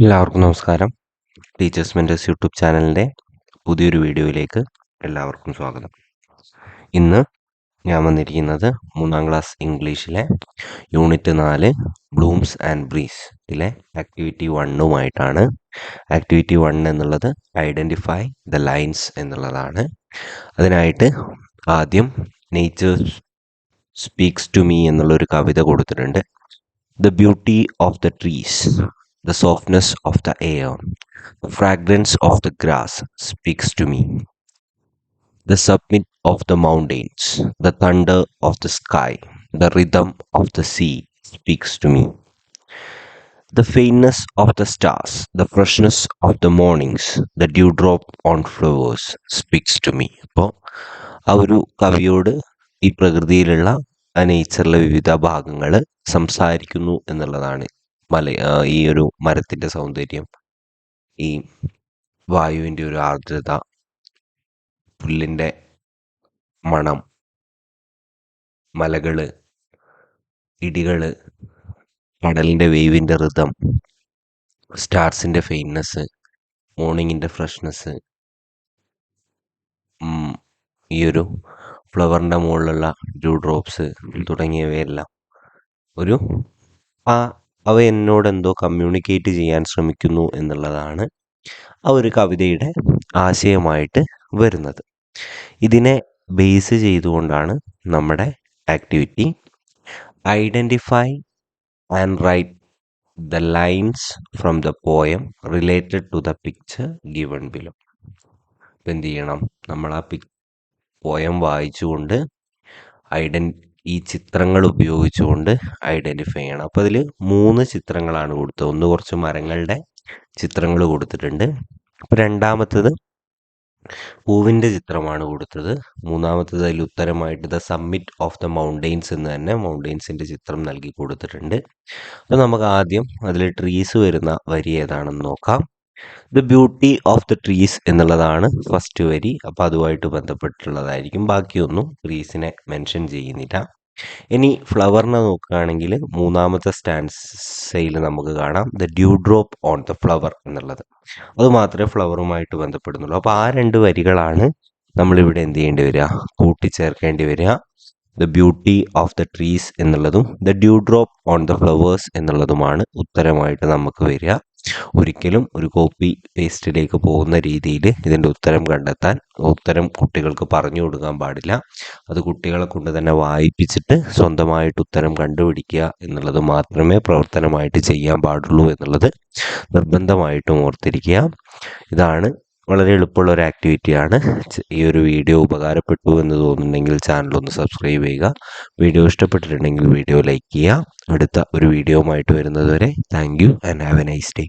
എല്ലാവർക്കും നമസ്കാരം. Teachers mentors YouTube ചാനലിൻ്റെ പുതിയൊരു വീഡിയോയിലേക്ക് എല്ലാവർക്കും സ്വാഗതം. ഇന്ന് ഞാൻ വന്നിരിക്കുന്നത് 3ാം ക്ലാസ് ഇംഗ്ലീഷിലെ യൂണിറ്റ് 4 ബ്ലൂംസ് ആൻഡ് ബ്രീസിലെ ആക്ടിവിറ്റി 1 ആക്ടിവിറ്റി 1 എന്നുള്ളത് ഐഡൻറ്റിഫൈ ദ ലൈൻസ് എന്നുള്ളതാണ്. അതിനായിട്ട് ആദ്യം നേച്ചർ സ്പീക്സ് ടു മീ എന്നുള്ളൊരു കവിത കൊടുത്തിട്ടുണ്ട്. The beauty of the trees, the softness of the air, the fragrance of the grass speaks to me. The summit of the mountains, the thunder of the sky, the rhythm of the sea speaks to me. The faintness of the stars, the freshness of the mornings, the dewdrop on flowers speaks to me. അപ്പോൾ ആ ഒരു കവിയോട് ഈ പ്രകൃതിയിലുള്ള ആ നേച്ചറിലെ വിവിധ ഭാഗങ്ങൾ സംസാരിക്കുന്നു എന്നുള്ളതാണ്. ഈ ഒരു മരത്തിൻ്റെ സൗന്ദര്യം, ഈ വായുവിൻ്റെ ഒരു ആർദ്രത, പുല്ലിൻ്റെ മണം, മലകൾ, ഇടികൾ, കടലിൻ്റെ വേവിൻ്റെ ഋതം, സ്റ്റാർസിൻ്റെ ഫെയിൻനെസ്, മോർണിംഗിൻ്റെ ഫ്രഷ്നെസ്, ഈ ഒരു ഫ്ലവറിൻ്റെ മുകളിലുള്ള ഡ്യൂ ഡ്രോപ്സ് തുടങ്ങിയവയെല്ലാം അവ എന്നോട് എന്തോ കമ്മ്യൂണിക്കേറ്റ് ചെയ്യാൻ ശ്രമിക്കുന്നു എന്നുള്ളതാണ് ആ ഒരു കവിതയുടെ ആശയമായിട്ട് വരുന്നത്. ഇതിനെ ബേസ് ചെയ്തുകൊണ്ടാണ് നമ്മുടെ activity identify and write the lines from the poem related to the picture given below. ഇപ്പം എന്ത് ചെയ്യണം? നമ്മൾ ആ പോയം വായിച്ചുകൊണ്ട് ഈ ചിത്രങ്ങൾ ഉപയോഗിച്ചുകൊണ്ട് ഐഡൻറ്റിഫൈ ചെയ്യണം. അപ്പോൾ അതിൽ 3 ചിത്രങ്ങളാണ് കൊടുത്തത്. ഒന്ന് കുറച്ച് മരങ്ങളുടെ ചിത്രങ്ങൾ കൊടുത്തിട്ടുണ്ട്. അപ്പോൾ രണ്ടാമത്തത് പൂവിൻ്റെ ചിത്രമാണ് കൊടുത്തത്. മൂന്നാമത്തത് അതിൽ ഉത്തരമായിട്ട് the summit of the mountains എന്ന് തന്നെ മൗണ്ടെയ്ൻസിൻ്റെ ചിത്രം നൽകി കൊടുത്തിട്ടുണ്ട്. അപ്പോൾ നമുക്ക് ആദ്യം അതിൽ ട്രീസ് വരുന്ന വരി ഏതാണെന്ന് നോക്കാം. The beauty of the trees എന്നുള്ളതാണ് ഫസ്റ്റ് വരി. അപ്പോൾ അതുമായിട്ട് ബന്ധപ്പെട്ടുള്ളതായിരിക്കും. ബാക്കിയൊന്നും ട്രീസിനെ മെൻഷൻ ചെയ്യുന്നില്ല. ഇനി ഫ്ലവറിനെ നോക്കുകയാണെങ്കിൽ 3ാമത്തെ സ്റ്റാൻസയിൽ നമുക്ക് കാണാം the dew drop on the flower എന്നുള്ളത്. അത് മാത്രമേ ഫ്ലവറുമായിട്ട് ബന്ധപ്പെടുന്നുള്ളൂ. അപ്പോൾ ആ 2 വരികളാണ് നമ്മളിവിടെ എന്ത് ചെയ്യേണ്ടി വരിക? കൂട്ടിച്ചേർക്കേണ്ടി വരിക. The beauty of the trees എന്നുള്ളതും the dew drop on the flowers എന്നുള്ളതുമാണ് ഉത്തരമായിട്ട് നമുക്ക് വരിക. ഒരിക്കലും ഒരു കോപ്പി പേസ്റ്റിലേക്ക് പോകുന്ന രീതിയിൽ ഇതിൻ്റെ ഉത്തരം കണ്ടെത്താൻ ഉത്തരം കുട്ടികൾക്ക് പറഞ്ഞു കൊടുക്കാൻ പാടില്ല. അത് കുട്ടികളെ കൊണ്ട് തന്നെ വായിപ്പിച്ചിട്ട് സ്വന്തമായിട്ട് ഉത്തരം കണ്ടുപിടിക്കുക എന്നുള്ളത് മാത്രമേ പ്രവർത്തനമായിട്ട് ചെയ്യാൻ പാടുള്ളൂ എന്നുള്ളത് നിർബന്ധമായിട്ടും ഓർത്തിരിക്കുക. ഇതാണ് വളരെ എളുപ്പമുള്ള ഒരു ആക്ടിവിറ്റിയാണ്. ഈ ഒരു വീഡിയോ ഉപകാരപ്പെട്ടു എന്ന് തോന്നുന്നുണ്ടെങ്കിൽ ചാനലൊന്ന് സബ്സ്ക്രൈബ് ചെയ്യുക. വീഡിയോ ഇഷ്ടപ്പെട്ടിട്ടുണ്ടെങ്കിൽ വീഡിയോ ലൈക്ക് ചെയ്യുക. അടുത്ത ഒരു വീഡിയോയുമായിട്ട് വരുന്നത് വരെ thank you and have A nice day.